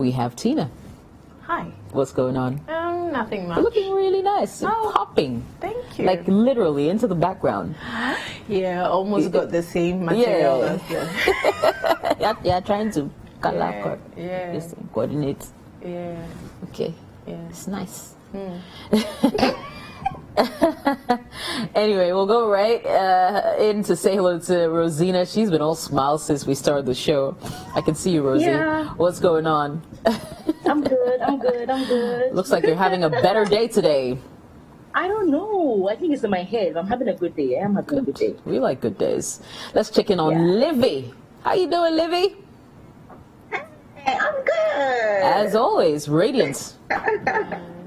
We have Tina. Hi. What's going on? Nothing much. You're looking really nice. You're popping. Thank you. Like literally into the background. Yeah, almost got the same material as the... yeah, trying to coordinate. Yeah. Okay. Yeah. It's nice. Anyway, we'll go right in to say hello to Rosina. She's been all smiles since we started the show. I can see you, Rosie. Yeah. What's going on? I'm good. Looks like you're having a better day today. I don't know. I think it's in my head. I'm having a good day. I am having a good day. We like good days. Let's check in on Livy. How you doing, Livy? Hey, I'm good. As always, radiant.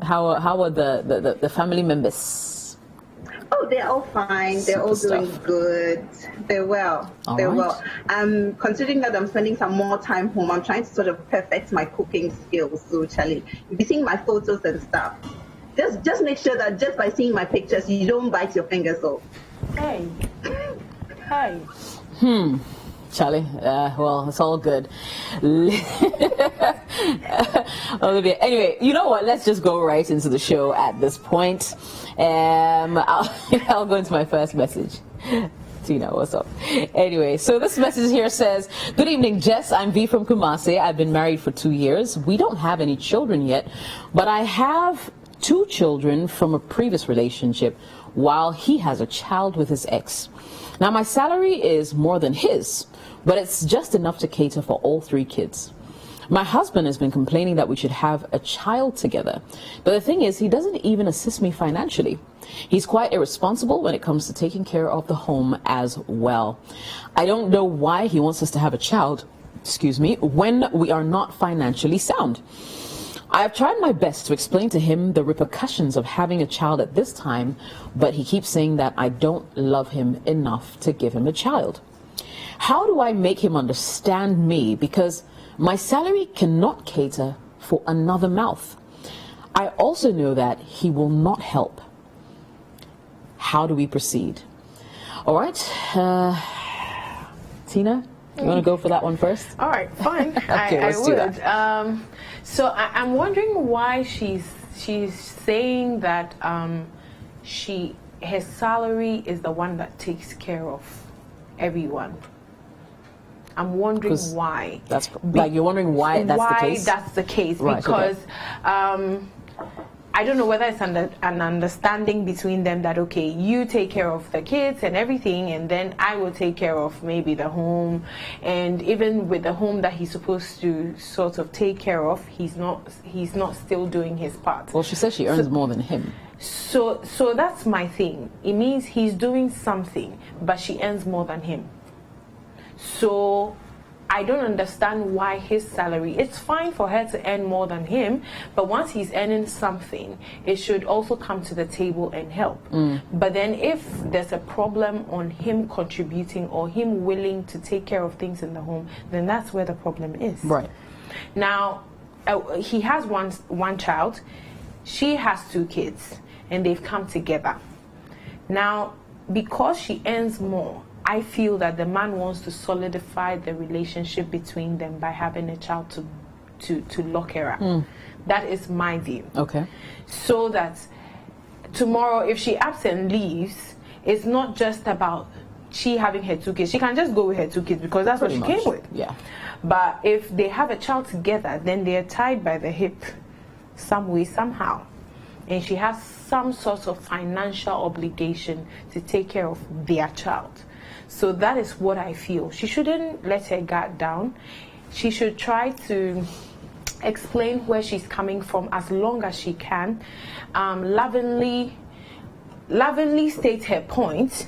How are the family members? Oh, they're all fine. They're all doing good. They're well. They're well. Considering that I'm spending some more time home, I'm trying to sort of perfect my cooking skills. So, Charlie, you'll be seeing my photos and stuff. Just make sure that just by seeing my pictures, you don't bite your fingers off. Hey. Hi. Charlie, well, it's all good. Olivia, anyway, you know what? Let's just go right into the show at this point. I'll go into my first message. Tina, what's up? Anyway, so this message here says, "Good evening, Jess. I'm V from Kumasi. I've been married for 2 years. We don't have any children yet, but I have 2 children from a previous relationship while he has a child with his ex. Now, my salary is more than his, but it's just enough to cater for all 3 kids. My husband has been complaining that we should have a child together. But the thing is, he doesn't even assist me financially. He's quite irresponsible when it comes to taking care of the home as well. I don't know why he wants us to have a child, when we are not financially sound. I have tried my best to explain to him the repercussions of having a child at this time, but he keeps saying that I don't love him enough to give him a child. How do I make him understand me? Because my salary cannot cater for another mouth. I also know that he will not help. How do we proceed?" All right. Tina, you want to go for that one first? All right, fine. Okay, I let's do would. that. So I'm wondering why she's saying that his salary is the one that takes care of everyone. I'm wondering why. That's like you're wondering why that's the case. Why that's the case? Right, because I don't know whether it's an understanding between them that okay, you take care of the kids and everything, and then I will take care of maybe the home, and even with the home that he's supposed to sort of take care of, he's not still doing his part. Well, she says she earns more than him. So that's my thing. It means he's doing something, but she earns more than him. So I don't understand why his salary, it's fine for her to earn more than him, but once he's earning something, it should also come to the table and help. But then if there's a problem on him contributing or him willing to take care of things in the home, then that's where the problem is. Right. Now, he has one child, she has 2 kids, and they've come together. Now, because she earns more, I feel that the man wants to solidify the relationship between them by having a child to lock her up. That is my view. Okay. So that tomorrow, if she ups and leaves, it's not just about she having her 2 kids. She can just go with her 2 kids because that's what she came with. Yeah. But if they have a child together, then they're tied by the hip some way, somehow. And she has some sort of financial obligation to take care of their child. So that is what I feel. She shouldn't let her guard down. She should try to explain where she's coming from as long as she can. Lovingly state her point,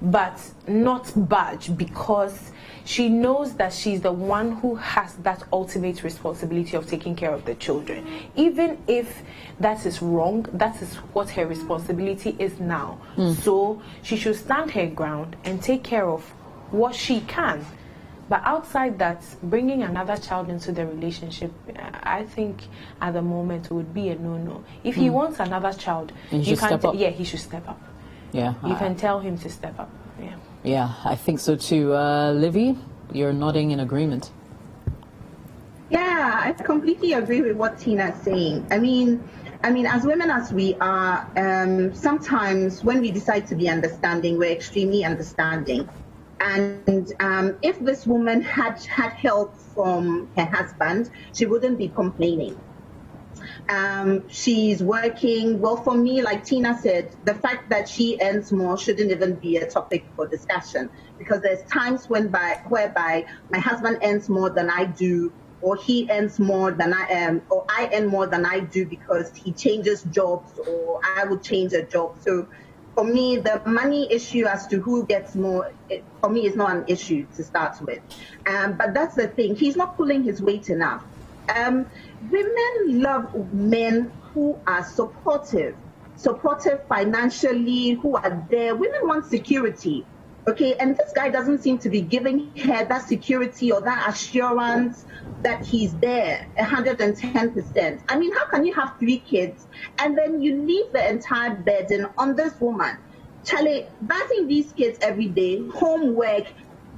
but not budge, because she knows that she's the one who has that ultimate responsibility of taking care of the children. Even if that is wrong, that is what her responsibility is now. So she should stand her ground and take care of what she can. But outside that, bringing another child into the relationship, I think at the moment would be a no-no. If he wants another child, he should step up. Yeah, he should step up. Yeah. You can tell him to step up. Yeah. Yeah, I think so too. Livy, you're nodding in agreement. Yeah, I completely agree with what Tina is saying. I mean, as women as we are, sometimes when we decide to be understanding, we're extremely understanding. And if this woman had help from her husband, she wouldn't be complaining. She's working. Well, for me, like Tina said, the fact that she earns more shouldn't even be a topic for discussion, because there's times whereby my husband earns more than I do, or he earns more than I am, or I earn more than I do because he changes jobs, or I would change a job. So for me, the money issue as to who gets more, for me, is not an issue to start with. But that's the thing. He's not pulling his weight enough. Um, Women love men who are supportive financially, who are there. Women want security, okay? And this guy doesn't seem to be giving her that security or that assurance that he's there 110%. I mean, how can you have 3 kids and then you leave the entire burden on this woman? Charlie, bathing these kids every day, homework,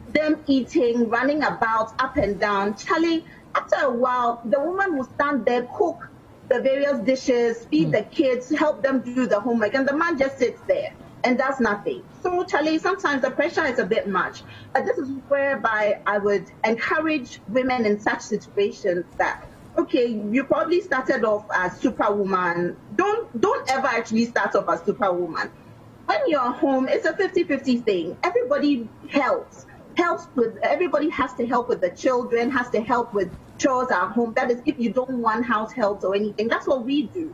them eating, running about, up and down. Charlie, after a while, the woman will stand there, cook the various dishes, feed the kids, help them do the homework, and the man just sits there and does nothing. So, Charlie, sometimes the pressure is a bit much. But this is whereby I would encourage women in such situations that, okay, you probably started off as superwoman. Don't ever actually start off as superwoman. When you're home, it's a 50-50 thing. Everybody helps with, everybody has to help with the children, has to help with chores at home. That is, if you don't want house help or anything, that's what we do.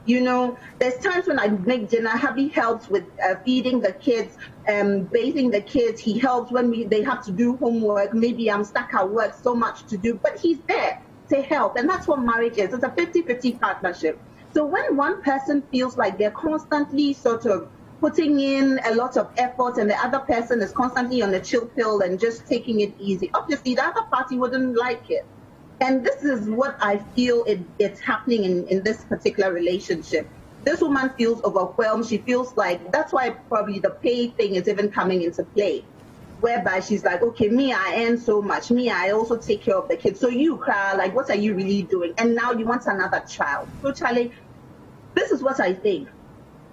You know, there's times when I make dinner, hubby helps with feeding the kids, bathing the kids. He helps when they have to do homework. Maybe I'm stuck at work, so much to do, but he's there to help. And that's what marriage is. It's a 50-50 partnership. So when one person feels like they're constantly sort of putting in a lot of effort and the other person is constantly on a chill pill and just taking it easy, obviously the other party wouldn't like it. And this is what I feel it's happening in this particular relationship. This woman feels overwhelmed. She feels like, that's why probably the pay thing is even coming into play, whereby she's like, okay, me, I earn so much. Me, I also take care of the kids. So you cry, like, what are you really doing? And now you want another child. So Charlie, this is what I think.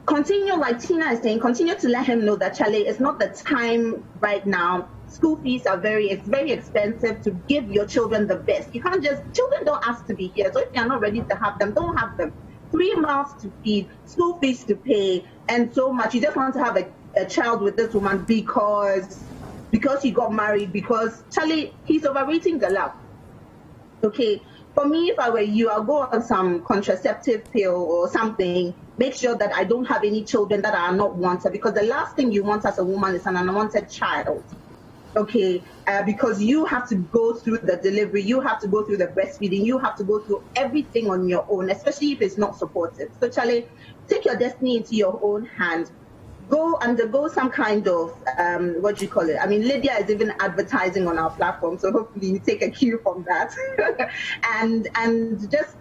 Continue, like Tina is saying, continue to let him know that, Charlie, it's not the time right now. School fees are very expensive. To give your children the best, you can't just, children don't ask to be here. So if you're not ready to have them, don't have them. 3 mouths to feed, school fees to pay, and so much. You just want to have a child with this woman because he got married, because, Charlie, he's overrating the love. Okay, for me, if I were you, I'll go on some contraceptive pill or something. Make sure that I don't have any children that are not wanted, because the last thing you want as a woman is an unwanted child. Okay, because you have to go through the delivery, you have to go through the breastfeeding, you have to go through everything on your own, especially if it's not supported. So, Charlie, take your destiny into your own hands. Go undergo some kind of what do you call it? I mean, Lydia is even advertising on our platform, so hopefully you take a cue from that, and just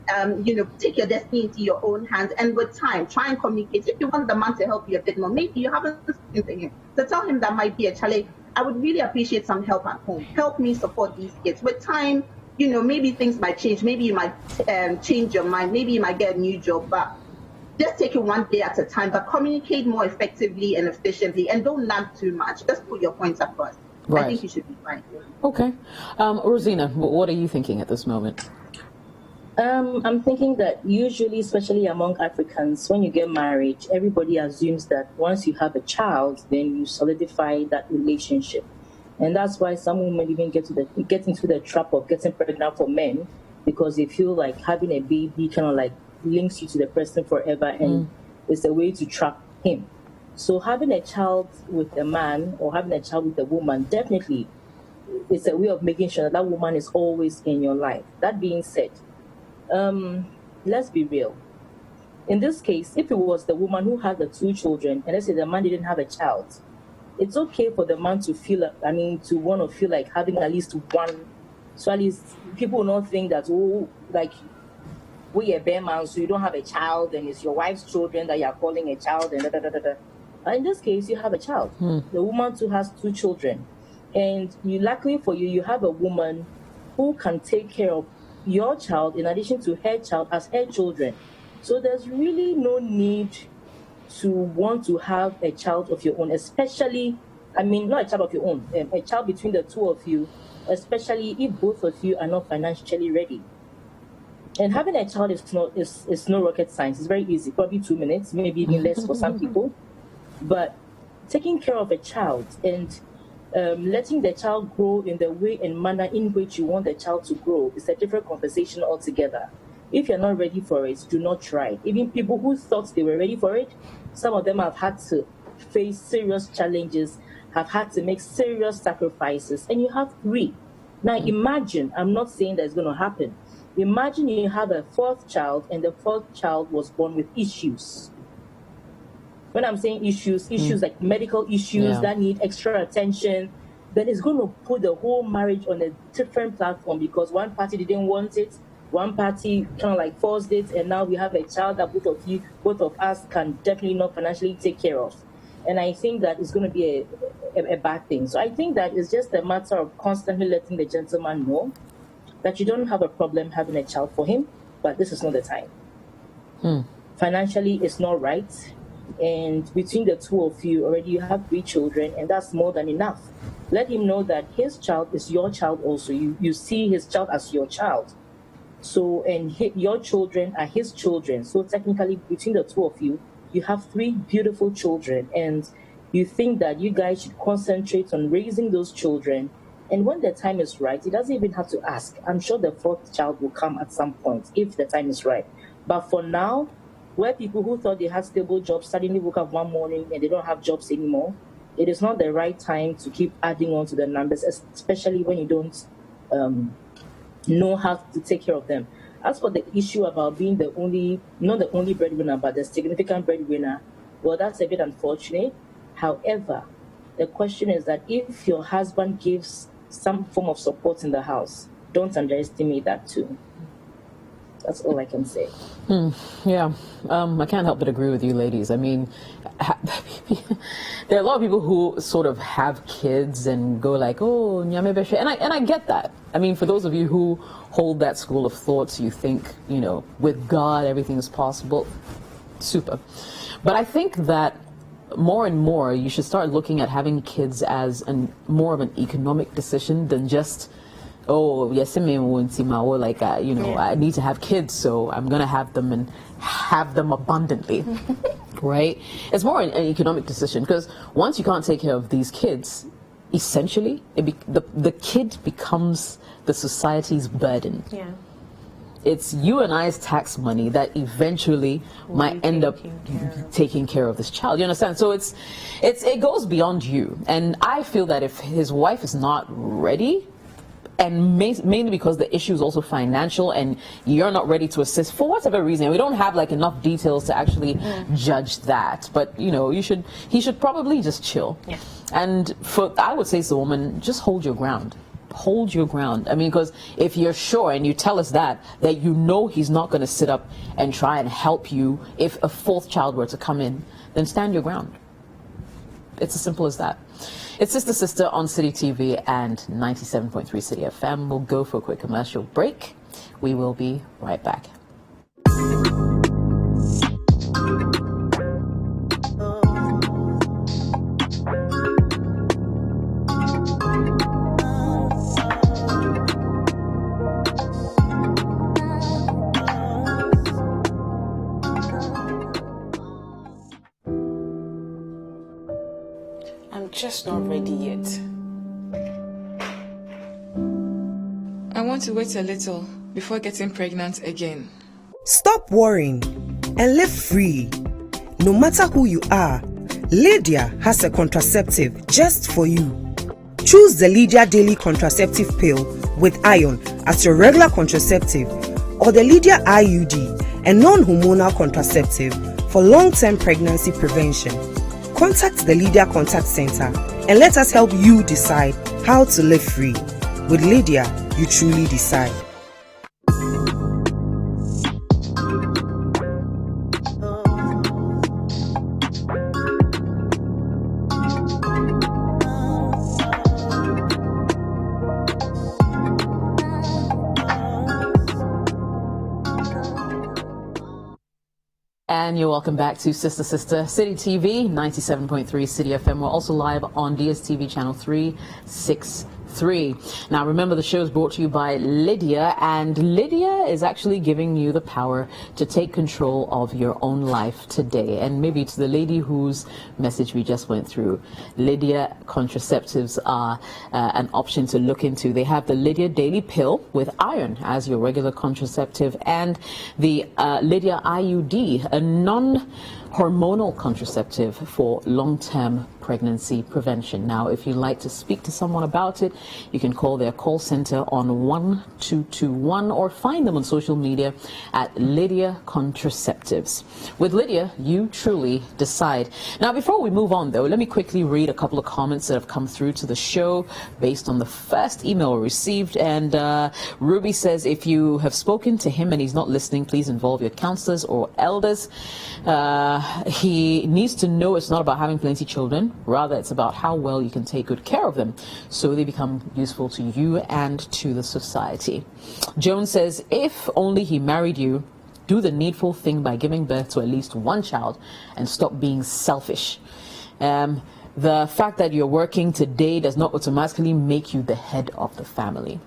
take your destiny into your own hands. And with time, try and communicate. If you want the man to help you a bit more, maybe you haven't spoken to him, so tell him that might be a challenge. I would really appreciate some help at home. Help me support these kids. With time, maybe things might change. Maybe you might change your mind. Maybe you might get a new job, but just take it one day at a time, but communicate more effectively and efficiently, and don't nag too much. Just put your points up first. Right. I think you should be fine. Okay. Rosina, what are you thinking at this moment? I'm thinking that usually, especially among Africans, when you get married, everybody assumes that once you have a child, then you solidify that relationship. And that's why some women even get into the trap of getting pregnant for men, because they feel like having a baby kind of like links you to the person forever, and it's a way to trap him. So having a child with a man or having a child with a woman, definitely it's a way of making sure that woman is always in your life. That being said, let's be real. In this case, if it was the woman who had the 2 children, and let's say the man didn't have a child, it's okay for the man to feel, to want to feel like having at least one. So at least people will not think that, we are bare man, so you don't have a child, and it's your wife's children that you're calling a child, and In this case, you have a child. The woman too has 2 children, and luckily for you, you have a woman who can take care of your child in addition to her child as her children. So there's really no need to want to have a child of your own, especially, I mean, not a child of your own, a child between the two of you, especially if both of you are not financially ready. And having a child is no rocket science. It's very easy, probably 2 minutes, maybe even less for some people. But taking care of a child and letting the child grow in the way and manner in which you want the child to grow is a different conversation altogether. If you're not ready for it, do not try. Even people who thought they were ready for it, some of them have had to face serious challenges, have had to make serious sacrifices, and you have 3. Now imagine, I'm not saying that's going to happen. Imagine you have a 4th child and the 4th child was born with issues. When I'm saying issues like medical issues that need extra attention, then it's going to put the whole marriage on a different platform because one party didn't want it, one party kind of like forced it, and now we have a child that both of us can definitely not financially take care of. And I think that it's going to be a bad thing. So I think that it's just a matter of constantly letting the gentleman know that you don't have a problem having a child for him, but this is not the time. Financially, it's not right. And between the two of you, already you have 3 children, and that's more than enough. Let him know that his child is your child also. You see his child as your child. So, and your children are his children. So technically, between the two of you, you have 3 beautiful children, and you think that you guys should concentrate on raising those children. And when the time is right, he doesn't even have to ask. I'm sure the 4th child will come at some point if the time is right. But for now, where people who thought they had stable jobs suddenly woke up one morning and they don't have jobs anymore, it is not the right time to keep adding on to the numbers, especially when you don't know how to take care of them. As for the issue about being not the only breadwinner, but the significant breadwinner, well, that's a bit unfortunate. However, the question is that if your husband gives some form of support in the house, don't underestimate that too. That's all I can say. Yeah, I can't help but agree with you, ladies. I mean, there are a lot of people who sort of have kids and go like, "Oh, nyame beshe," and I get that. I mean, for those of you who hold that school of thoughts, you think, with God everything is possible. Super, but I think that more and more you should start looking at having kids as more of an economic decision than just, oh, yes, I need to have kids, so I'm going to have them and have them abundantly, right? It's more an economic decision because once you can't take care of these kids, essentially, the kid becomes the society's burden. Yeah. It's you and I's tax money that eventually might end up taking care of this child. You understand? So it goes beyond you. And I feel that if his wife is not ready, and mainly because the issue is also financial and you're not ready to assist for whatever reason, we don't have like enough details to actually judge that, but he should probably just chill. Yeah. And I would say to the woman, just hold your ground. Hold your ground. I mean, because if you're sure and you tell us that he's not going to sit up and try and help you if a 4th child were to come in, then stand your ground. It's as simple as that. It's Sister on City TV and 97.3 City FM. We'll go for a quick commercial break. We will be right back. Just not ready yet. I want to wait a little before getting pregnant again. Stop worrying and live free. No matter who you are, Lydia has a contraceptive just for you. Choose the Lydia Daily Contraceptive Pill with iron as your regular contraceptive, or the Lydia IUD, a non-hormonal contraceptive for long-term pregnancy prevention. Contact the Lydia Contact Center and let us help you decide how to live free. With Lydia, you truly decide. And you're welcome back to Sister City TV, 97.3 City FM. We're also live on DSTV channel 363. Now, remember, the show is brought to you by Lydia, and Lydia is actually giving you the power to take control of your own life today. And maybe to the lady whose message we just went through, Lydia contraceptives are an option to look into. They have the Lydia Daily Pill with iron as your regular contraceptive, and the Lydia IUD, a non-hormonal contraceptive for long-term pregnancy prevention. Now, if you'd like to speak to someone about it, you can call their call center on 1221 or find them on social media at Lydia Contraceptives. With Lydia, you truly decide. Now, before we move on, though, let me quickly read a couple of comments that have come through to the show based on the first email we received. And Ruby says, if you have spoken to him and he's not listening, please involve your counselors or elders. He needs to know it's not about having plenty of children. Rather, it's about how well you can take good care of them so they become useful to you and to the society. Joan says, if only he married you, do the needful thing by giving birth to at least one child and stop being selfish. The fact that you're working today does not automatically make you the head of the family.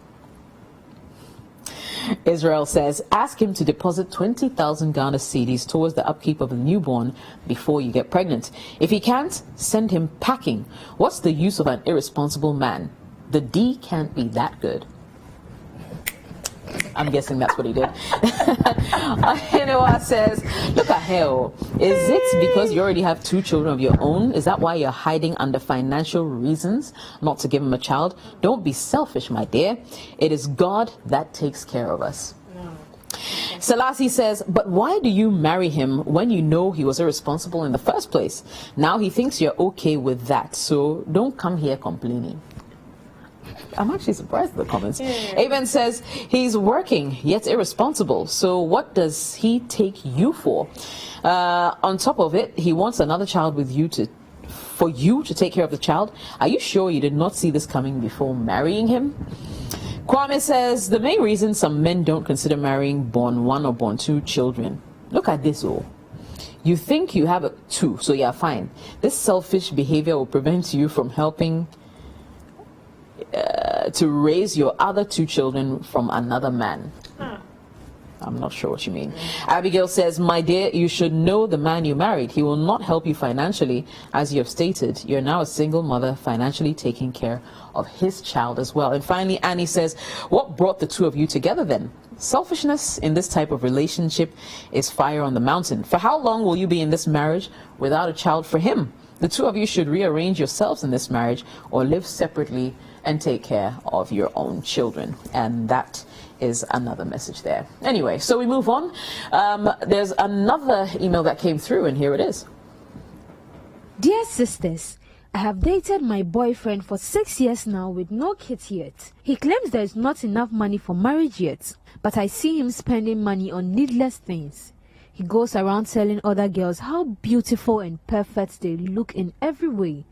Israel says, ask him to deposit 20,000 Ghana cedis towards the upkeep of the newborn before you get pregnant. If he can't, send him packing. What's the use of an irresponsible man? The D can't be that good. I'm guessing that's what he did. Hinoa says, look at hell. Is it because you already have 2 children of your own? Is that why you're hiding under financial reasons not to give him a child? Don't be selfish, my dear. It is God that takes care of us. Selassie says, but why do you marry him when you know he was irresponsible in the first place? Now he thinks you're okay with that, so don't come here complaining. I'm actually surprised at the comments. Aben says, he's working, yet irresponsible. So what does he take you for? On top of it, he wants another child with you for you to take care of the child. Are you sure you did not see this coming before marrying him? Kwame says, the main reason some men don't consider marrying born 1 or born 2 children. Look at this, oh. You think you have 2, so yeah, fine. This selfish behavior will prevent you from helping to raise your other 2 children from another man. I'm not sure what you mean. Abigail says, my dear, you should know the man you married. He will not help you financially, as you have stated. You're now a single mother, financially taking care of his child as well. And finally, Annie says, what brought the 2 of you together then? Selfishness in this type of relationship is fire on the mountain. For how long will you be in this marriage without a child for him? The 2 of you should rearrange yourselves in this marriage or live separately and take care of your own children. And that is another message there. Anyway, so we move on. There's another email that came through, and here it is. Dear sisters, I have dated my boyfriend for 6 years now with no kids yet. He claims there is not enough money for marriage yet, but I see him spending money on needless things. He goes around telling other girls how beautiful and perfect they look in every way,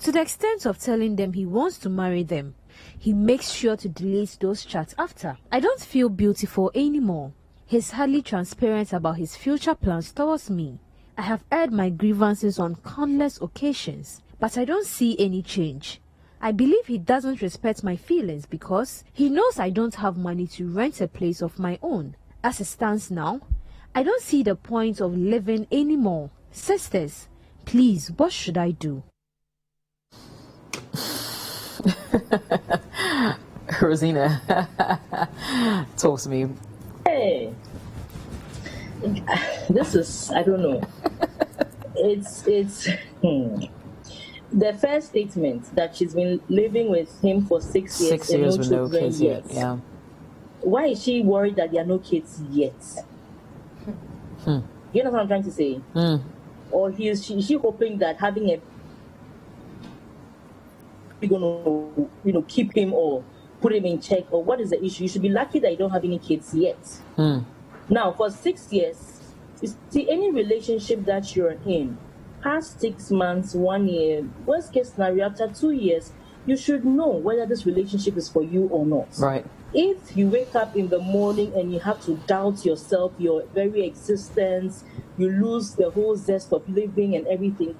to the extent of telling them he wants to marry them. He makes sure to delete those chats after. I don't feel beautiful anymore. He's hardly transparent about his future plans towards me. I have aired my grievances on countless occasions, but I don't see any change. I believe he doesn't respect my feelings because he knows I don't have money to rent a place of my own. As it stands now, I don't see the point of living anymore. Sisters, please, what should I do? Rosina, talk to me. Hey, this is, I don't know. It's the first statement that she's been living with him for 6 years. 6 years with no kids yet. Yeah. Why is she worried that there are no kids yet? You know what I'm trying to say? Or is she hoping that having a going to keep him or put him in check, or what is the issue? You should be lucky that you don't have any kids yet. Now, for 6 years, you see, any relationship that you're in, past 6 months, 1 year, worst case scenario, after 2 years, you should know whether this relationship is for you or not. Right. If you wake up in the morning and you have to doubt yourself, your very existence, you lose the whole zest of living and everything,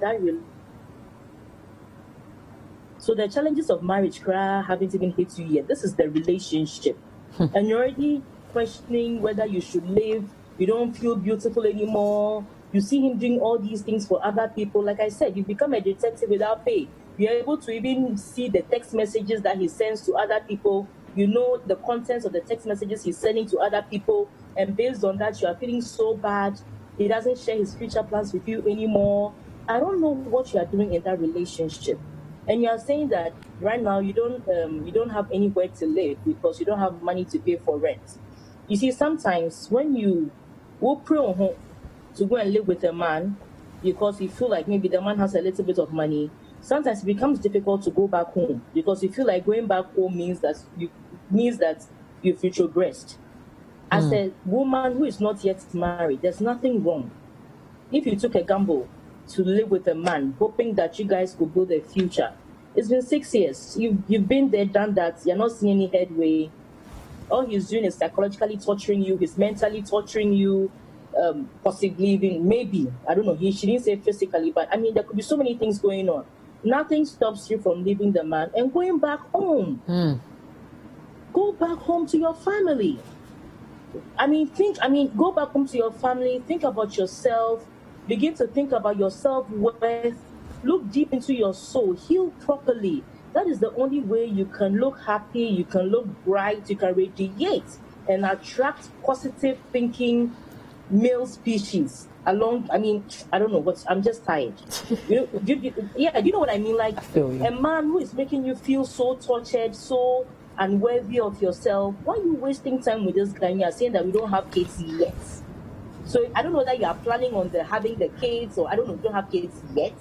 so the challenges of marriage haven't even hit you yet. This is the relationship. And you're already questioning whether you should live. You don't feel beautiful anymore. You see him doing all these things for other people. Like I said, you become a detective without pay. You're able to even see the text messages that he sends to other people. You know the contents of the text messages he's sending to other people. And based on that, you are feeling so bad. He doesn't share his future plans with you anymore. I don't know what you are doing in that relationship. And you are saying that right now you don't have anywhere to live because you don't have money to pay for rent. You see, sometimes when you will pray on home to go and live with a man because you feel like maybe the man has a little bit of money, sometimes it becomes difficult to go back home because you feel like going back home means that you're future breast. As a woman who is not yet married, there's nothing wrong. If you took a gamble to live with a man, hoping that you guys could build a future. It's been 6 years. You've been there, done that. You're not seeing any headway. All he's doing is psychologically torturing you. He's mentally torturing you, possibly even, maybe, I don't know, she didn't say physically, but I mean, there could be so many things going on. Nothing stops you from leaving the man and going back home. Go back home to your family. Go back home to your family. Think about yourself. Begin to think about your self-worth. Look deep into your soul. Heal properly. That is the only way you can look happy, you can look bright, you can radiate and attract positive thinking male species along. I don't know, but I'm just tired. You know what I mean? Like a man who is making you feel so tortured, so unworthy of yourself. Why are you wasting time with this guy? You are saying that we don't have kids yet. So I don't know that you are planning on having the kids, or I don't know, you don't have kids yet.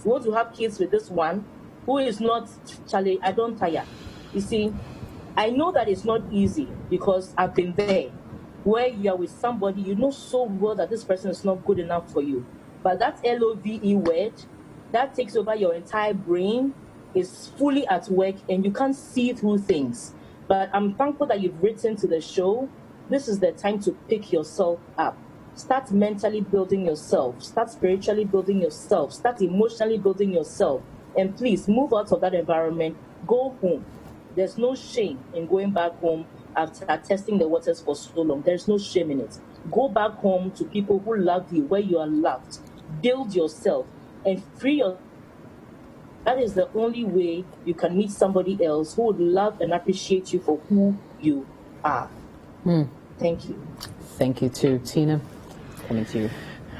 You want to have kids with this one who is not, Charlie, I don't tire. You see, I know that it's not easy because I've been there where you are with somebody, you know so well that this person is not good enough for you. But that LOVE word, that takes over your entire brain, is fully at work and you can't see through things. But I'm thankful that you've written to the show. This is the time to pick yourself up. Start mentally building yourself. Start spiritually building yourself. Start emotionally building yourself. And please move out of that environment. Go home. There's no shame in going back home after testing the waters for so long. There's no shame in it. Go back home to people who love you, where you are loved. Build yourself and free yourself. That is the only way you can meet somebody else who would love and appreciate you for who you are. Thank you. Thank you too, Tina. Coming to you.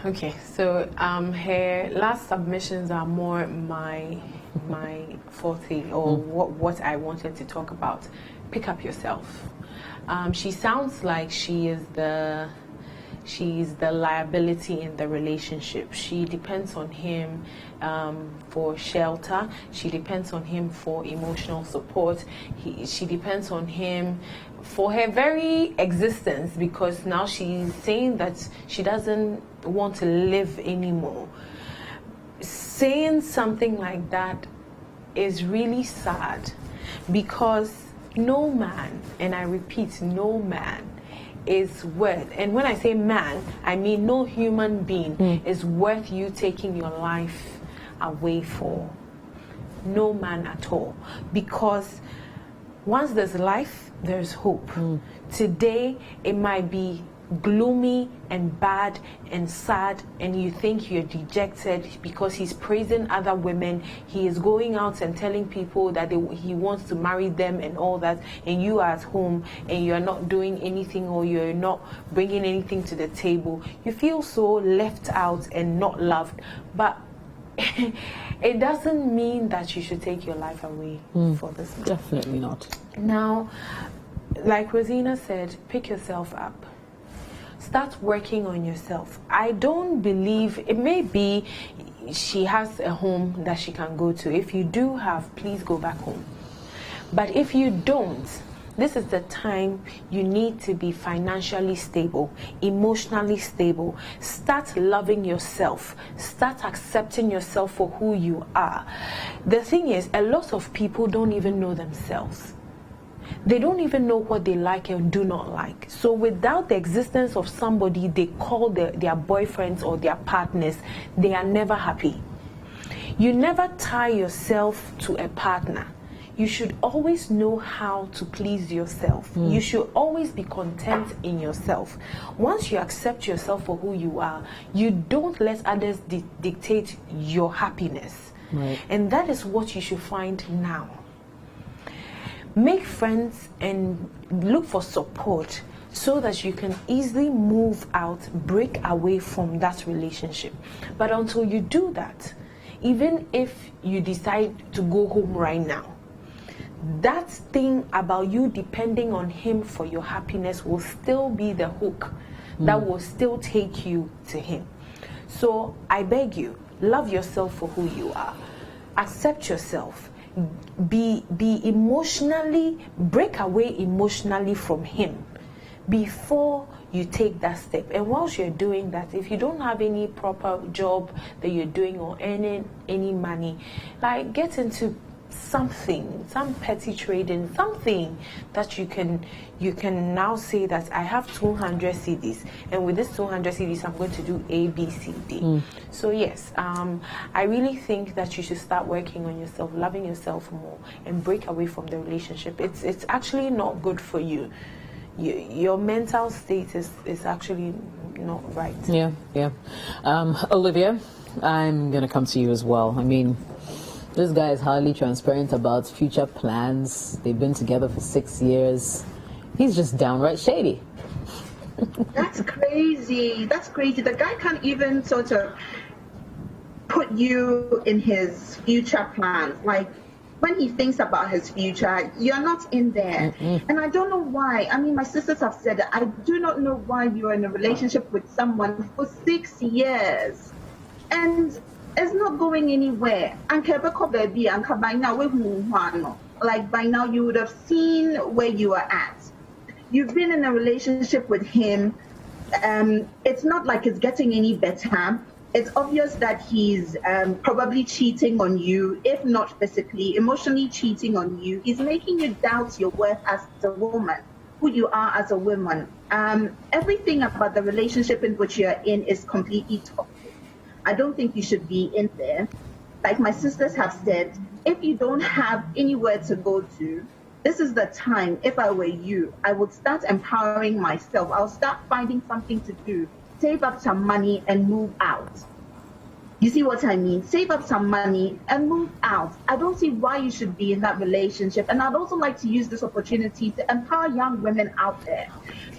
Okay, so her last submissions are more my forte, or what I wanted to talk about. Pick up yourself. She sounds like she's the liability in the relationship. She depends on him for shelter. She depends on him for emotional support. She depends on him for her very existence, because now she's saying that she doesn't want to live anymore. Saying something like that is really sad, because no man, and I repeat, no man is worth, and when I say man, I mean no human being is worth you taking your life away for. No man at all. Because once there's life, there's hope. Today, it might be gloomy and bad and sad, and you think you're dejected because he's praising other women, he is going out and telling people that he wants to marry them and all that, and you are at home and you're not doing anything, or you're not bringing anything to the table. You feel so left out and not loved. But it doesn't mean that you should take your life away for this man. Definitely not. Now, like Rosina said, pick yourself up. Start working on yourself. I don't believe, it may be she has a home that she can go to. If you do have, please go back home. But if you don't, this is the time you need to be financially stable, emotionally stable. Start loving yourself. Start accepting yourself for who you are. The thing is, a lot of people don't even know themselves. They don't even know what they like and do not like. So without the existence of somebody they call their boyfriends or their partners, they are never happy. You never tie yourself to a partner. You should always know how to please yourself. You should always be content in yourself. Once you accept yourself for who you are, you don't let others dictate your happiness. Right. And that is what you should find now. Make friends and look for support so that you can easily move out, break away from that relationship. But until you do that, even if you decide to go home right now, that thing about you depending on him for your happiness will still be the hook that will still take you to him. So I beg you, love yourself for who you are. Accept yourself. Be emotionally, break away emotionally from him before you take that step. And whilst you're doing that, if you don't have any proper job that you're doing or earning any money, like get into something, some petty trading, something that you can now say that I have 200 CDs, and with this 200 CDs I'm going to do A, B, C, D. So yes, I really think that you should start working on yourself, loving yourself more, and break away from the relationship. It's actually not good for you. Your mental state is actually not right. Yeah. Olivia, I'm gonna come to you as well. I mean, this guy is highly transparent about future plans. They've been together for 6 years. He's just downright shady. That's crazy. That's crazy. The guy can't even sort of put you in his future plans. Like, when he thinks about his future, you're not in there. And I don't know why. I mean, my sisters have said that. I do not know why you're in a relationship with someone for 6 years. And it's not going anywhere. And by now, like by now you would have seen where you are at. You've been in a relationship with him. It's not like it's getting any better. It's obvious that he's probably cheating on you, if not physically, emotionally cheating on you. He's making you doubt your worth as a woman, who you are as a woman. Everything about the relationship in which you're in is completely toxic. I don't think you should be in there. Like my sisters have said, if you don't have anywhere to go to, this is the time. If I were you, I would start empowering myself. I'll start finding something to do, save up some money and move out. You see what I mean? Save up some money and move out. I don't see why you should be in that relationship. And I'd also like to use this opportunity to empower young women out there.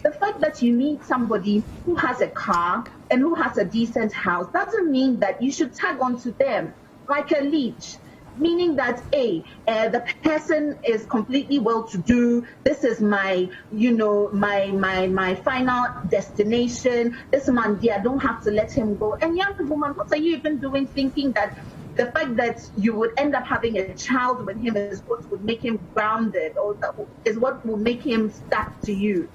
The fact that you meet somebody who has a car and who has a decent house doesn't mean that you should tag on to them like a leech. Meaning that, the person is completely well-to-do. This is my, my final destination. This man, I don't have to let him go. And young woman, what are you even doing thinking that the fact that you would end up having a child with him is what would make him grounded, or that is what will make him stuck to you?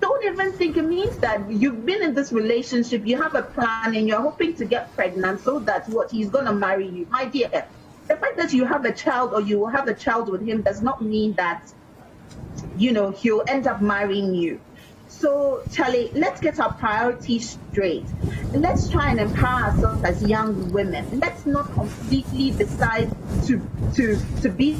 Don't even think it means that you've been in this relationship, you have a plan, and you're hoping to get pregnant so that he's going to marry you. My dear, the fact that you have a child or you will have a child with him does not mean that, he'll end up marrying you. So, Charlie, let's get our priorities straight. Let's try and empower ourselves as young women. Let's not completely decide to be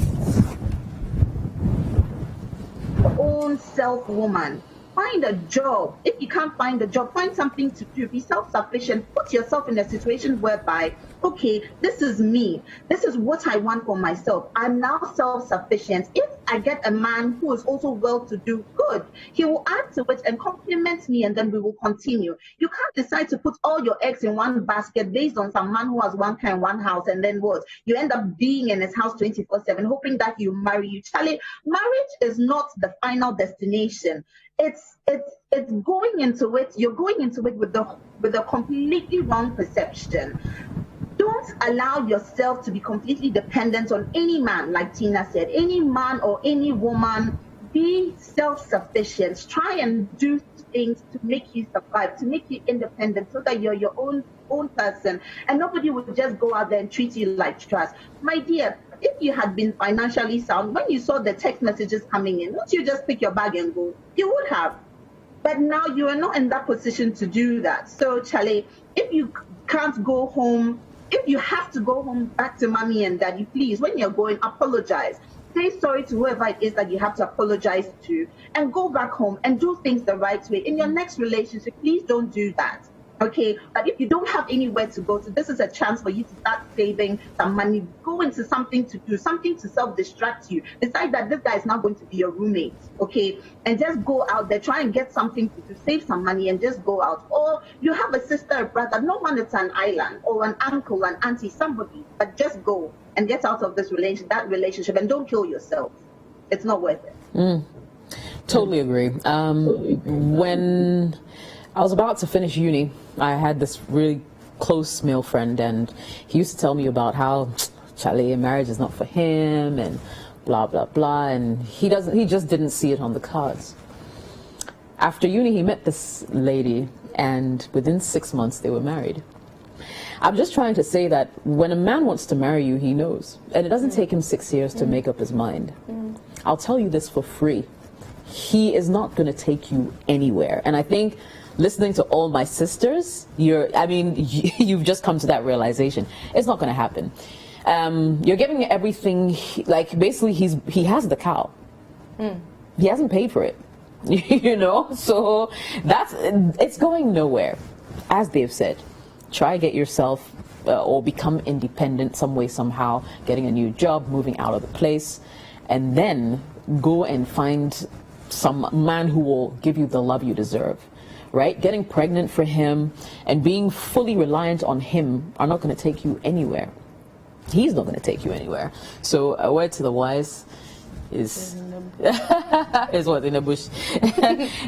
our own self-woman. Find a job. If you can't find a job, find something to do. Be self-sufficient. Put yourself in a situation whereby, okay, this is me. This is what I want for myself. I'm now self-sufficient. If I get a man who is also well-to-do, good. He will add to it and compliment me, and then we will continue. You can't decide to put all your eggs in one basket based on some man who has one car and one house, and then what? You end up being in his house 24/7, hoping that he'll marry you. Charlie, marriage is not the final destination. It's going into it. You're going into it with a completely wrong perception. Don't allow yourself to be completely dependent on any man, like Tina said, any man or any woman. Be self-sufficient. Try and do things to make you survive, to make you independent, so that you're your own person, and nobody will just go out there and treat you like trash. My dear, if you had been financially sound, when you saw the text messages coming in, wouldn't you just pick your bag and go? You would have. But now you are not in that position to do that. So, Charlie, if you can't go home, if you have to go home back to mommy and daddy, please, when you're going, apologize. Say sorry to whoever it is that you have to apologize to, and go back home and do things the right way. In your next relationship, please don't do that. Okay, but if you don't have anywhere to go to, this is a chance for you to start saving some money, go into something to do, something to self-distract you. Decide that this guy is not going to be your roommate, okay? And just go out there, try and get something to do, save some money and just go out. Or you have a sister, a brother, no one is an island, or an uncle, an auntie, somebody, but just go and get out of that relationship and don't kill yourself. It's not worth it. Totally agree. When I was about to finish uni, I had this really close male friend, and he used to tell me about how Charlie, marriage is not for him, and blah blah blah, and he just didn't see it on the cards. After uni, he met this lady, and within 6 months they were married. I'm just trying to say that when a man wants to marry you, he knows, and it doesn't take him 6 years to make up his mind. I'll tell you this for free: he is not going to take you anywhere. And I think, listening to all my sisters, you've just come to that realization. It's not going to happen. You're giving everything, like basically he has the cow. He hasn't paid for it, so it's going nowhere. As they've said, try get yourself or become independent some way, somehow, getting a new job, moving out of the place, and then go and find some man who will give you the love you deserve. Right? Getting pregnant for him and being fully reliant on him are not going to take you anywhere. He's not going to take you anywhere. So a word to the wise is what in the bush.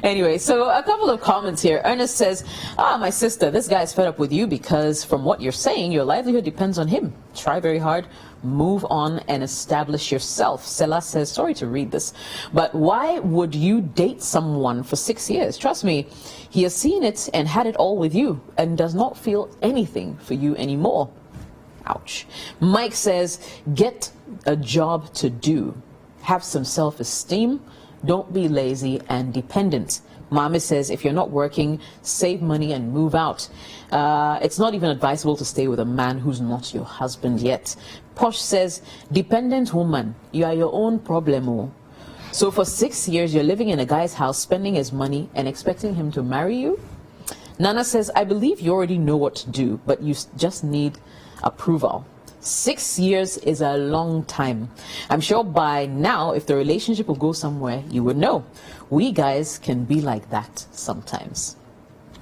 Anyway, so a couple of comments here. Ernest says, my sister, this guy is fed up with you because from what you're saying, your livelihood depends on him. Try very hard, move on and establish yourself. Sela says, sorry to read this, but why would you date someone for 6 years? Trust me, he has seen it and had it all with you and does not feel anything for you anymore. Ouch. Mike says, get a job to do. Have some self-esteem. Don't be lazy and dependent. Mama says, if you're not working, save money and move out. It's not even advisable to stay with a man who's not your husband yet. Posh says, dependent woman, you are your own problem. Oh. So for 6 years, you're living in a guy's house, spending his money and expecting him to marry you? Nana says, I believe you already know what to do, but you just need approval. 6 years is a long time. I'm sure by now, if the relationship will go somewhere, you would know. We guys can be like that sometimes.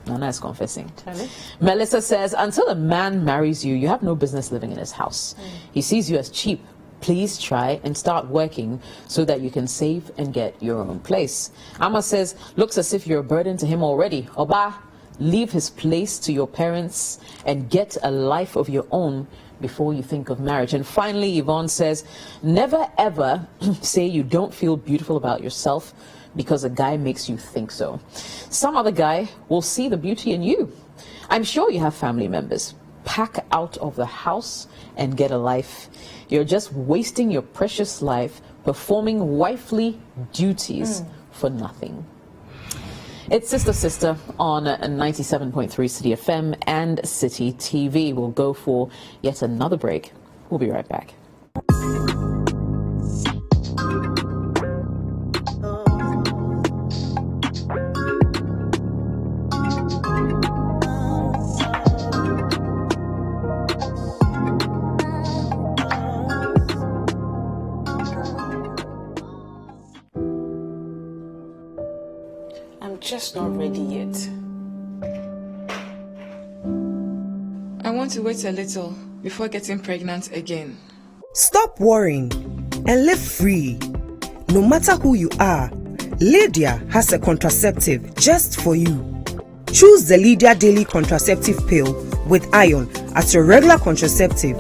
Nana is confessing. Charlie? Melissa says, until a man marries you, you have no business living in his house. He sees you as cheap. Please try and start working so that you can save and get your own place. Amma says, looks as if you're a burden to him already. Oba, leave his place to your parents and get a life of your own before you think of marriage. And finally, Yvonne says, never ever say you don't feel beautiful about yourself because a guy makes you think so. Some other guy will see the beauty in you. I'm sure you have family members. Pack out of the house and get a life. You're just wasting your precious life performing wifely duties for nothing. It's Sister on 97.3 City FM and City TV. We'll go for yet another break. We'll be right back. Just not ready yet. I want to wait a little before getting pregnant again. Stop worrying and live free. No matter who you are, Lydia has a contraceptive just for you. Choose the Lydia Daily Contraceptive Pill with iron as your regular contraceptive,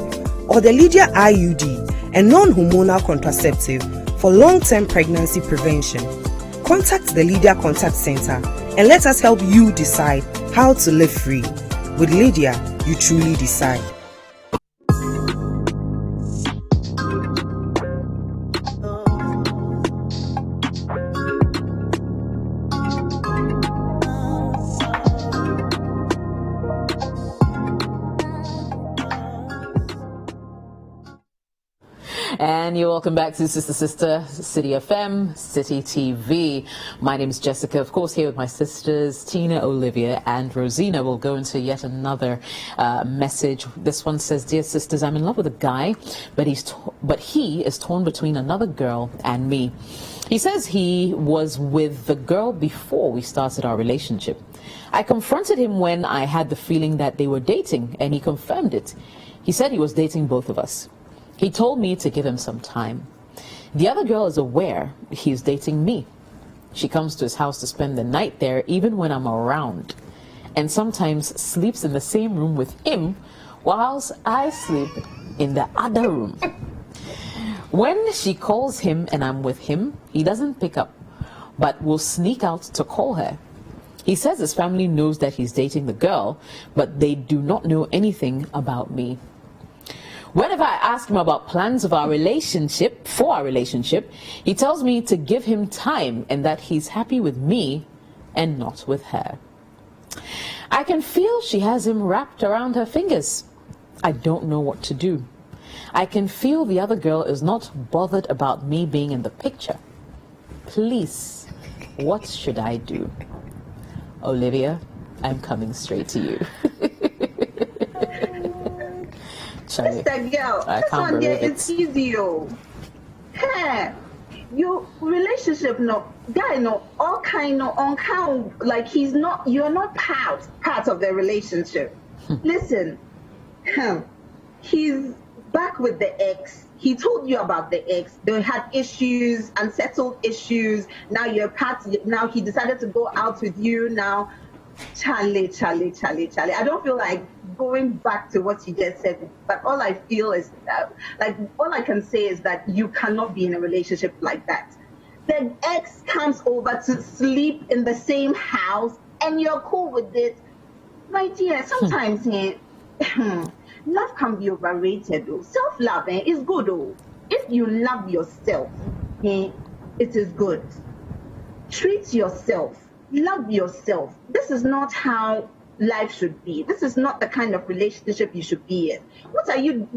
or the Lydia IUD, a non-hormonal contraceptive for long-term pregnancy prevention. Contact the Lydia Contact Center and let us help you decide how to live free. With Lydia, you truly decide. And you're welcome back to Sister City FM, City TV. My name is Jessica, of course, here with my sisters Tina, Olivia, and Rosina. We'll go into yet another message. This one says, "Dear sisters, I'm in love with a guy, but he is torn between another girl and me. He says he was with the girl before we started our relationship. I confronted him when I had the feeling that they were dating, and he confirmed it. He said he was dating both of us. He told me to give him some time. The other girl is aware he's dating me. She comes to his house to spend the night there even when I'm around, and sometimes sleeps in the same room with him whilst I sleep in the other room. When she calls him and I'm with him, he doesn't pick up, but will sneak out to call her. He says his family knows that he's dating the girl, but they do not know anything about me. Whenever I ask him about plans of our relationship, he tells me to give him time and that he's happy with me and not with her. I can feel she has him wrapped around her fingers. I don't know what to do. I can feel the other girl is not bothered about me being in the picture. Please, what should I do?" Olivia, I'm coming straight to you. Charlie, Mr. Girl, I this can't one there believe is it. easy, oh. Hey, your relationship, no, guy, no, all kind, no, on count, like you're not part of the relationship. Listen, he's back with the ex. He told you about the ex. They had issues, unsettled issues. Now you're part. Now he decided to go out with you. Now, Charlie. I don't feel like going back to what you just said, but all I feel is that, all I can say is that you cannot be in a relationship like that. The ex comes over to sleep in the same house, and you're cool with it, my dear. Sometimes, love can be overrated, though. Self-love is good, though. If you love yourself, it is good. Treat yourself. Love yourself. This is not how life should be. This is not the kind of relationship you should be in. What are you?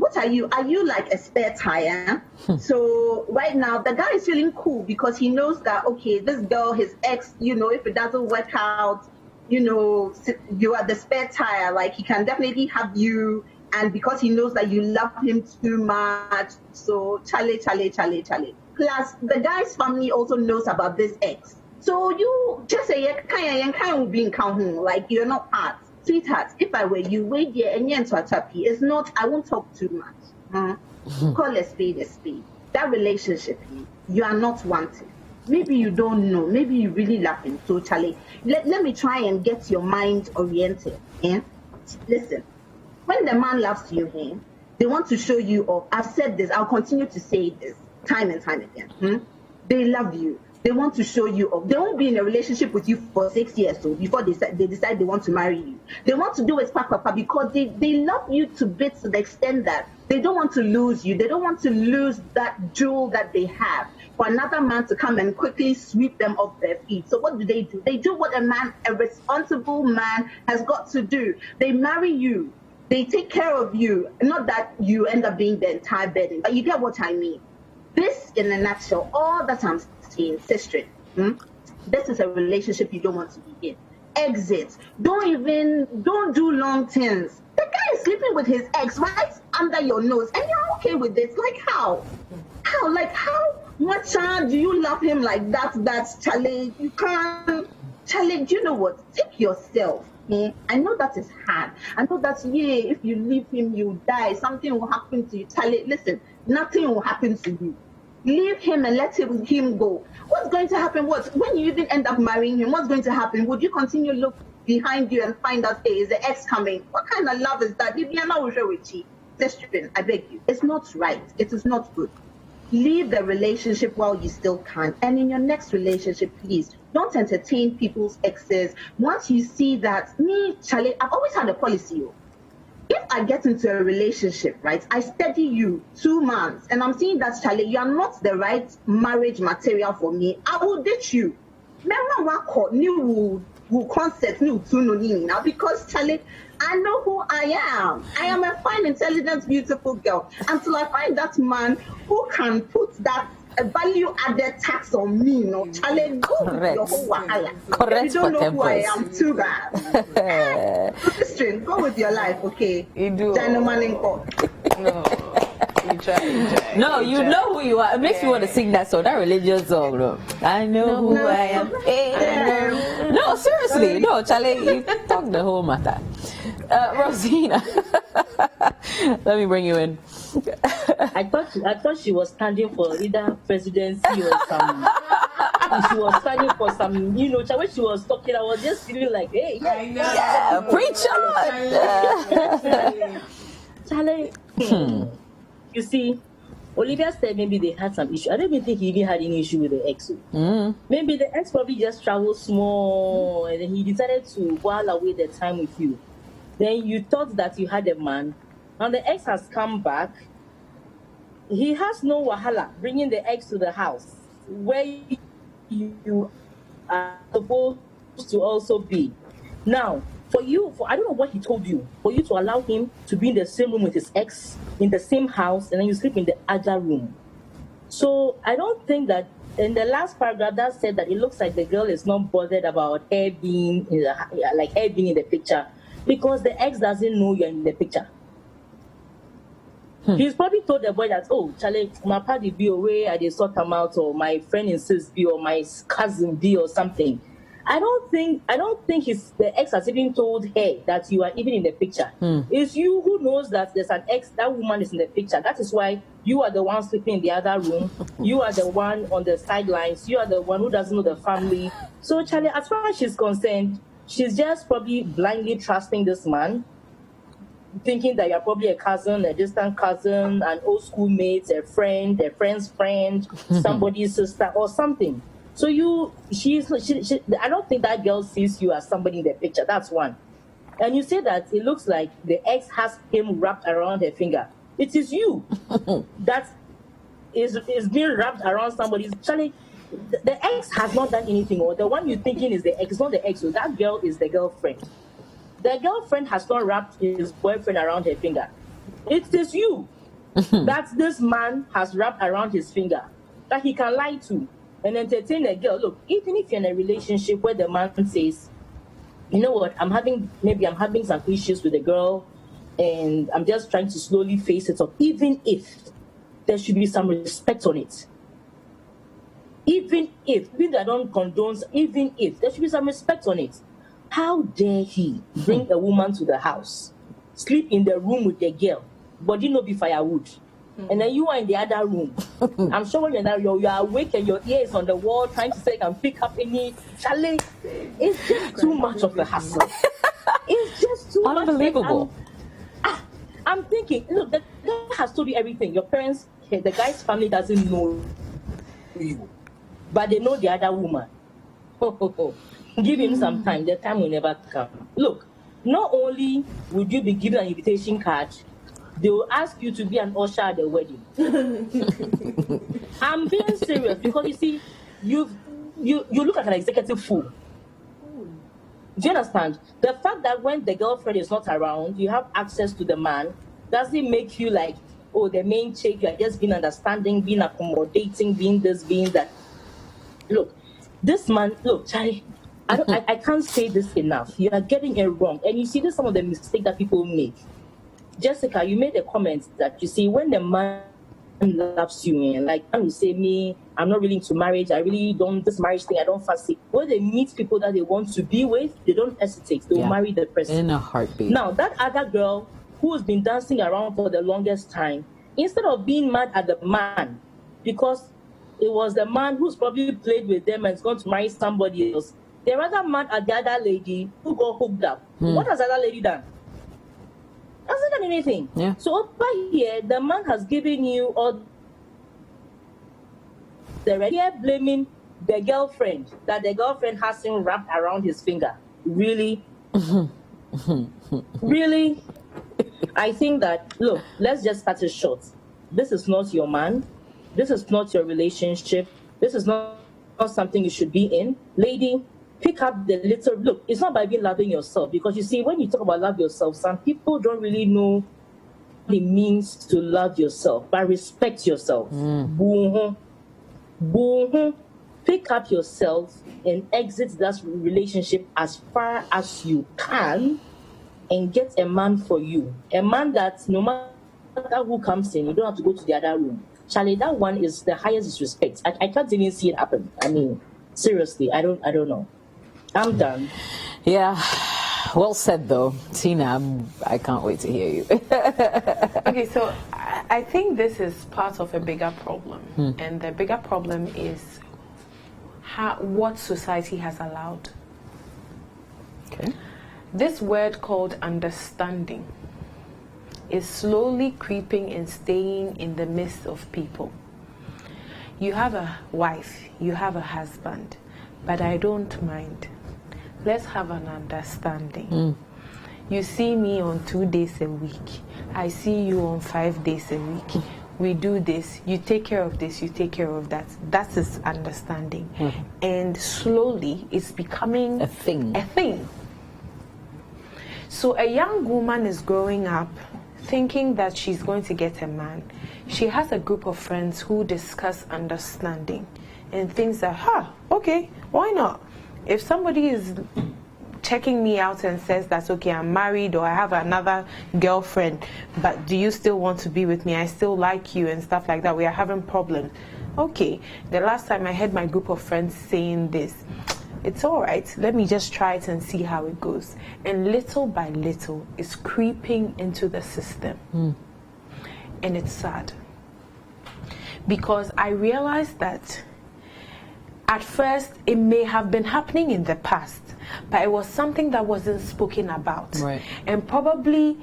Are you like a spare tire? So right now, the guy is feeling cool because he knows that, okay, this girl, his ex, if it doesn't work out, you are the spare tire. Like, he can definitely have you. And because he knows that you love him too much, so chale. Plus, the guy's family also knows about this ex. So you just say, like, you're not part. Sweetheart, if I were you, wait there and it's not, I won't talk too much. Call a spade a spade. That relationship, you are not wanted. Maybe you don't know. Maybe you really love him. So, Charlie, let me try and get your mind oriented. Listen. When the man loves you, they want to show you off. I've said this. I'll continue to say this time and time again. They love you. They want to show you off. They won't be in a relationship with you for 6 years so before they decide they want to marry you. They want to do it papa because they love you to bits to the extent that they don't want to lose you. They don't want to lose that jewel that they have for another man to come and quickly sweep them off their feet. So what do? They do what a responsible man has got to do. They marry you. They take care of you. Not that you end up being the entire burden, but you get what I mean. This, in a nutshell, all that I'm saying, sister, this is a relationship you don't want to be in. Exit. Don't do long things. The guy is sleeping with his ex right under your nose, and you're okay with this. Like, how? How much do you love him like that? That's challenge. You can't challenge. You know what? Take yourself. I know that is hard. I know that, if you leave him, you die. Something will happen to you. Listen, nothing will happen to you. Leave him and let him go. What's going to happen? When you even end up marrying him, what's going to happen? Would you continue to look behind you and find out, hey, is the ex coming? What kind of love is that? Sister, I beg you. It's not right. It is not good. Leave the relationship while you still can. And in your next relationship, please, don't entertain people's exes. Once you see that, Charlie, I've always had a policy. If I get into a relationship, right, I study you 2 months, and I'm seeing that, Charlie, you are not the right marriage material for me, I will ditch you. Remember what new who concert new tuning now because Charlie, I know who I am. I am a fine, intelligent, beautiful girl. Until I find that man who can put that value added tax on me, no Charlie, go with your whole wahala. Correct. You don't know who I am, too bad. String, go with your life, okay? You do. No. You try. No, you know who you are. It makes me want to sing that song, that religious song. No, I know who I am. No, seriously, no, Charlie, you talk the whole matter. Rosina, let me bring you in. I thought she was standing for either presidency or some. She was standing for some, when she was talking, I was just feeling like, hey, yeah, preach on. Charlie. You see, Olivia said maybe they had some issue. I don't even think he even had any issue with the ex. Maybe the ex probably just traveled small and then he decided to while away the time with you. Then you thought that you had a man, and the ex has come back. He has no wahala bringing the ex to the house where you are supposed to also be. Now, I don't know what he told you, for you to allow him to be in the same room with his ex, in the same house, and then you sleep in the other room. So I don't think that, in the last paragraph that said that it looks like the girl is not bothered about her being in the picture, because the ex doesn't know you're in the picture. He's probably told the boy that, oh, Charlie, my party be away, I just sort them out, or my friend insists be, or my cousin be, or something. I don't think the ex has even told her that you are even in the picture. It's you who knows that there's an ex, that woman is in the picture. That is why you are the one sleeping in the other room. You are the one on the sidelines. You are the one who doesn't know the family. So, Charlie, as far as she's concerned, she's just probably blindly trusting this man, thinking that you're probably a cousin, a distant cousin, an old schoolmate, a friend, a friend's friend, somebody's sister, or something. So I don't think that girl sees you as somebody in the picture. That's one. And you say that it looks like the ex has him wrapped around her finger. It is you that is being wrapped around somebody's. Charlie, the ex has not done anything, or the one you're thinking is the ex, not the ex. So that girl is the girlfriend. The girlfriend has not wrapped his boyfriend around her finger. It is you that this man has wrapped around his finger, that he can lie to and entertain a girl. Look, even if you're in a relationship where the man says, you know what, I'm having some issues with the girl and I'm just trying to slowly face it up, even if there should be some respect on it. Even I don't condone, even if there should be some respect on it. How dare he bring a woman to the house, sleep in the room with the girl, but you know be firewood? And then you are in the other room. I'm sure when you're there, you are awake and your ear is on the wall trying to say I can pick up any challenge. It's just too much of a hassle. It's just too unbelievable. Much. I'm thinking, look, the guy has told you everything. Your parents, the guy's family doesn't know you, but they know the other woman. Give him some time. The time will never come. Look, not only would you be given an invitation card, they will ask you to be an usher at the wedding. I'm being serious because you see, you look like an executive fool. Do you understand? The fact that when the girlfriend is not around, you have access to the man, doesn't make you like, oh, the main chick, you are just being understanding, being accommodating, being this, being that. Look, this man, look, Charlie, I can't say this enough. You are getting it wrong. And you see, this is some of the mistakes that people make. Jessica, you made a comment that, you see, when the man loves you, and like, I will say, me, I'm not really into marriage. I really don't, this marriage thing, I don't fancy. When they meet people that they want to be with, they don't hesitate. They'll marry the person. In a heartbeat. Now, that other girl who's been dancing around for the longest time, instead of being mad at the man, because it was the man who's probably played with them and is going to marry somebody else, they're rather mad at the other lady who got hooked up. What has the other lady done? Hasn't done anything. Yeah. So over here, the man has given you all the right. Here blaming the girlfriend, that the girlfriend has him wrapped around his finger. Really? Really? I think that, look, let's just cut it short. This is not your man. This is not your relationship. This is not something you should be in. Lady, pick up the little look. It's not by being loving yourself, because you see, when you talk about love yourself, some people don't really know what it means to love yourself, but respect yourself. Pick up yourself and exit that relationship as far as you can, and get a man for you. A man that no matter who comes in, you don't have to go to the other room. Charlie, that one is the highest respect. I can't even see it happen. I mean, seriously, I don't know. I'm done. Yeah. Well said, though. Tina, I can't wait to hear you. Okay, so I think this is part of a bigger problem. And the bigger problem is what society has allowed. Okay. This word called understanding is slowly creeping and staying in the midst of people. You have a wife, you have a husband, but I don't mind. Let's have an understanding. You see me on 2 days a week. I see you on 5 days a week. We do this. You take care of this. You take care of that. That is understanding. And slowly it's becoming a thing. So a young woman is growing up thinking that she's going to get a man. She has a group of friends who discuss understanding and things that, okay, why not? If somebody is checking me out and says that's okay, I'm married or I have another girlfriend, but do you still want to be with me? I still like you and stuff like that. We are having problems. Okay, the last time I heard my group of friends saying this, it's all right, let me just try it and see how it goes. And little by little, it's creeping into the system. And it's sad. Because I realized that at first, it may have been happening in the past, but it was something that wasn't spoken about. Right. And probably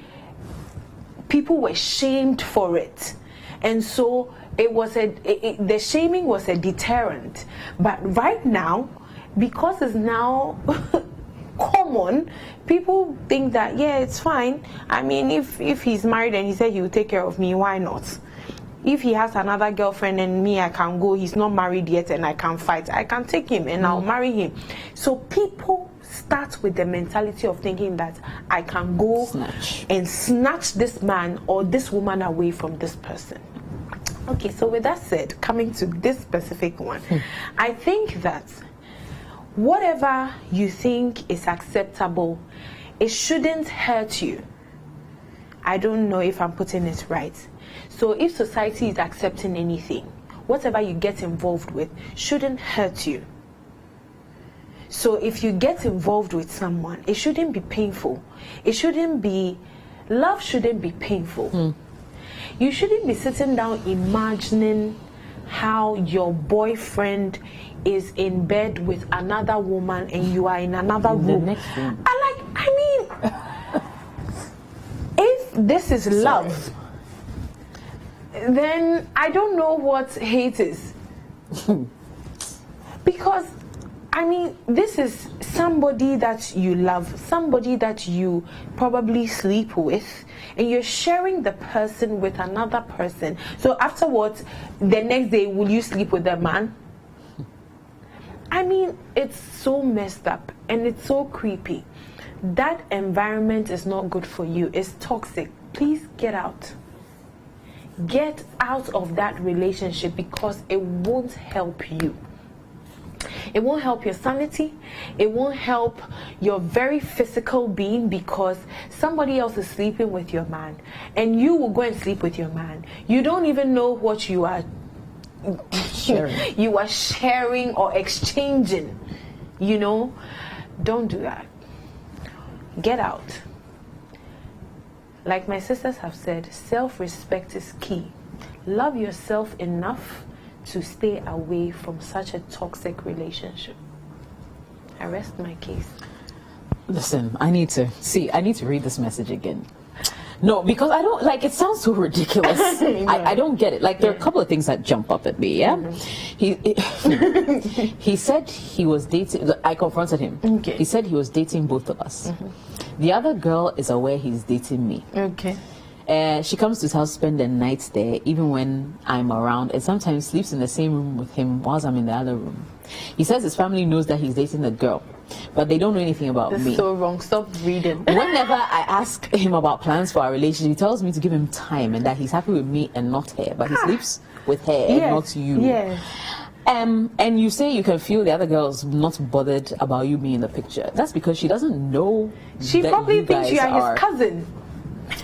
people were shamed for it. And so it was the shaming was a deterrent. But right now, because it's now common, people think that, yeah, it's fine. I mean, if he's married and he said he will take care of me, why not? If he has another girlfriend and me, I can go. He's not married yet and I can fight. I can take him and I'll marry him. So people start with the mentality of thinking that I can go and snatch this man or this woman away from this person. Okay, so with that said, coming to this specific one, I think that whatever you think is acceptable, it shouldn't hurt you. I don't know if I'm putting it right. So if society is accepting anything, whatever you get involved with shouldn't hurt you. So if you get involved with someone, it shouldn't be painful. Love shouldn't be painful. You shouldn't be sitting down imagining how your boyfriend is in bed with another woman and you are in another room. If this is love, then I don't know what hate is. Because, I mean, this is somebody that you love, somebody that you probably sleep with, and you're sharing the person with another person. So afterwards, the next day, will you sleep with the man? I mean, it's so messed up and it's so creepy. That environment is not good for you. It's toxic. Please get out. Get out of that relationship because it won't help you. It won't help your sanity. It won't help your very physical being because somebody else is sleeping with your man and you will go and sleep with your man. You don't even know what you are sharing. You are sharing or exchanging. You know, don't do that. Get out. Like my sisters have said, self-respect is key. Love yourself enough to stay away from such a toxic relationship. I rest my case. Listen, I need to read this message again. No, because I don't, like, it sounds so ridiculous. I don't get it. Like, there are a couple of things that jump up at me, yeah? He said he was dating, I confronted him. Okay. He said he was dating both of us. The other girl is aware he's dating me. Okay. She comes to his house, spend the night there, even when I'm around, and sometimes sleeps in the same room with him whilst I'm in the other room. He says his family knows that he's dating a girl, but they don't know anything about That's me. so wrong. Stop reading. Whenever I ask him about plans for our relationship, he tells me to give him time and that he's happy with me and not her, but he sleeps with her and not you. Yeah. And you say you can feel the other girl's not bothered about you being in the picture. That's because she doesn't know. She that probably you thinks you guys are his cousin.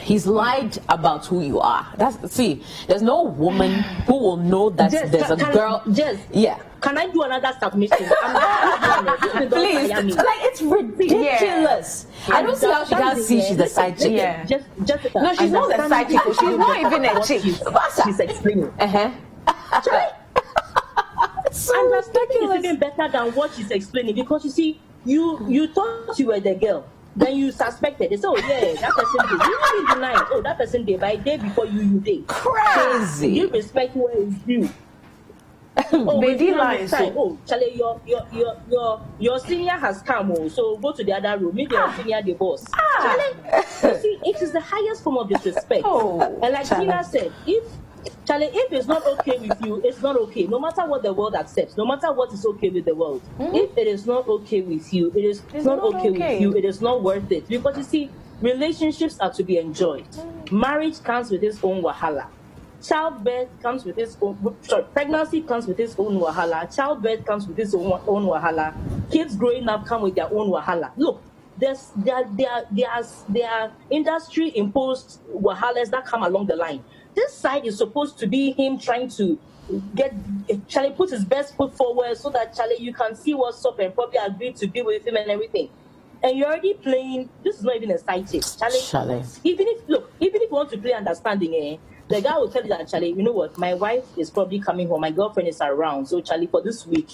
He's lied about who you are. There's no woman who will know that there's a girl. Yeah. Can I do another submission? Please, like it's ridiculous. Yeah. I don't see how she can't see she's a side chick. Yeah. Just No, she's not a side chick. She's not even a chick. She's explaining. So understanding is even better than what she's explaining, because you see, you thought you were the girl, then you suspected. They say, oh yeah, that person did. You didn't deny, oh that person did, by day before you did. Crazy. You respect where it's due. Oh, Baby lies. Oh, Charlie, your senior has come. Oh, so go to the other room. Meet your senior, the boss. Charlie, you see, it is the highest form of disrespect. And like Tina said, if it's not okay with you, it's not okay. No matter what the world accepts, no matter what is okay with the world, if it is not okay with you, it's not okay with you, it is not worth it. Because you see, relationships are to be enjoyed. Marriage comes with its own wahala. Childbirth comes with its own. Pregnancy comes with its own wahala. Childbirth comes with its own wahala. Kids growing up come with their own wahala. Look, there are industry imposed wahalas that come along the line. This side is supposed to be him trying to get Charlie put his best foot forward so that Charlie you can see what's up and probably agree to be with him and everything. And you're already playing. This is not even a side chick, Charlie. Even if you want to play understanding, the guy will tell you that Charlie, you know what, my wife is probably coming home, my girlfriend is around, so Charlie, for this week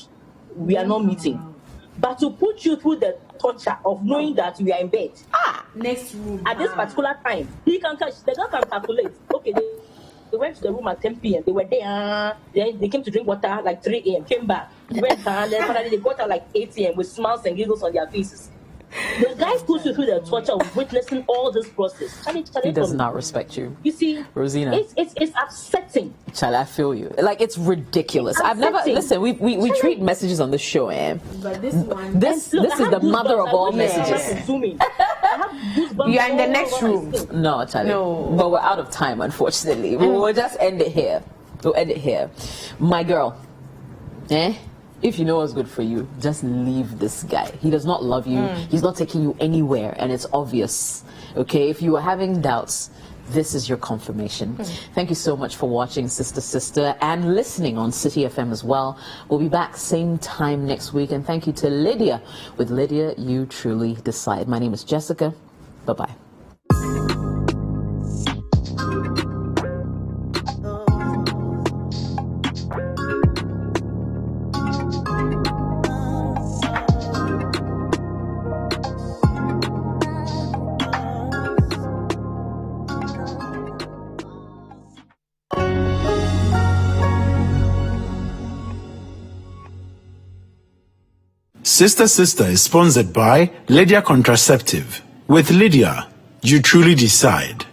we are not meeting. But to put you through the torture of knowing that we are in bed next room at this particular time, the guy can calculate. Okay, they went to the room at 10 p.m. They were there. Then they came to drink water like 3 a.m. Came back, went down. Then finally they got out like 8 a.m. with smiles and giggles on their faces. The guy puts you through the torture of witnessing all this process. He does not respect you. You see, Rosina, it's upsetting. Charlie, I feel you. Like it's ridiculous. I've never listen. We treat messages on the show, but this one, this is the mother of all messages. You are in the next room. No, Charlie. No. But we're out of time, unfortunately. We'll just end it here. My girl, if you know what's good for you, just leave this guy. He does not love you. He's not taking you anywhere, and it's obvious. Okay, if you are having doubts, this is your confirmation. Thank you so much for watching Sister, and listening on City FM as well. We'll be back same time next week, and thank you to Lydia. With Lydia, you truly decide. My name is Jessica. Bye-bye. Sister is sponsored by Lydia Contraceptive. With Lydia, you truly decide.